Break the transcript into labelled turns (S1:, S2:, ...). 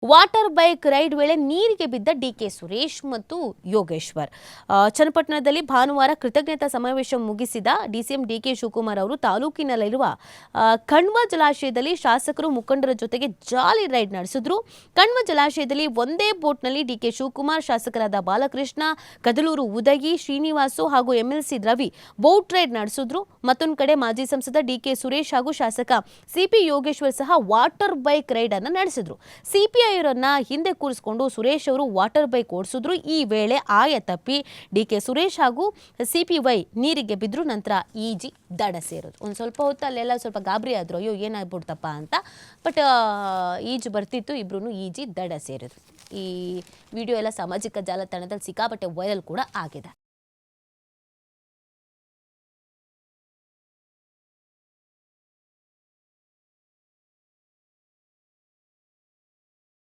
S1: Water bike ride ವೇಳೆ ನೀರಿಗೆ ಬಿದ್ದ ಡಿಕೆ ಸುರೇಶ್ ಮತ್ತು ಯೋಗೇಶ್ವರ್. ಚನ್ನಪಟ್ಟಣದಲ್ಲಿ ಭಾನುವಾರ ಕೃತಜ್ಞತಾ ಸಮಾವೇಶ ಮುಗಿಸಿದ ಡಿಸಿಎಂ ಡಿಕೆ ಶಿವಕುಮಾರ್ ಅವರು ತಾಲೂಕಿನಲ್ಲಿರುವ ಕಣ್ವ ಜಲಾಶಯದಲ್ಲಿ ಶಾಸಕರು ಮುಖಂಡರ ಜೊತೆಗೆ ಜಾಲಿ ರೈಡ್ ನಡೆಸಿದ್ರು. ಕಣ್ವ ಜಲಾಶಯದಲ್ಲಿ ಒಂದೇ ಬೋಟ್ನಲ್ಲಿ ಡಿಕೆ ಶಿವಕುಮಾರ್, ಶಾಸಕರಾದ ಬಾಲಕೃಷ್ಣ, ಕದಲೂರು ಉದಗಿ, ಶ್ರೀನಿವಾಸು ಹಾಗೂ ಎಂಎಲ್ಸಿ ರವಿ ಬೋಟ್ ರೈಡ್ ನಡೆಸಿದ್ರು. ಮತ್ತೊಂದು ಕಡೆ ಮಾಜಿ ಸಂಸದ ಡಿಕೆ ಸುರೇಶ್ ಹಾಗೂ ಶಾಸಕ ಸಿಪಿ ಯೋಗೇಶ್ವರ್ ಸಹ ವಾಟರ್ ಬೈಕ್ ರೈಡ್ ಅನ್ನು ನಡೆಸಿದ್ರು. ಸಿಪಿಐ ಹಿಂದೆ ಕೂರಿಸಿಕೊಂಡು ಸುರೇಶ್ ಅವರು ವಾಟರ್ ಬೈಕ್ ಓಡಿಸಿದ್ರು. ಈ ವೇಳೆ ಆಯ ತಪ್ಪಿ ಡಿಕೆ ಸುರೇಶ್ ಹಾಗೂ ಸಿಪಿವೈ ನೀರಿಗೆ ಬಿದ್ರು. ನಂತರ ಈಜಿ ದಡ ಸೇರೋದು. ಒಂದು ಸ್ವಲ್ಪ ಹೊತ್ತು ಅಲ್ಲೆಲ್ಲ ಸ್ವಲ್ಪ ಗಾಬರಿ ಆದ್ರು, ಅಯ್ಯೋ ಏನಾಗ್ಬಿಡ್ತಪ್ಪ ಅಂತ. ಬಟ್ ಈಜು ಬರ್ತಿತ್ತು, ಇಬ್ರು ಈಜಿ ದಡ ಸೇರಿದ್ರು. ಈ ವಿಡಿಯೋ ಎಲ್ಲ ಸಾಮಾಜಿಕ ಜಾಲತಾಣದಲ್ಲಿ ಸಿಕ್ಕಾಪಟ್ಟೆ ವೈರಲ್ ಕೂಡ ಆಗಿದೆ.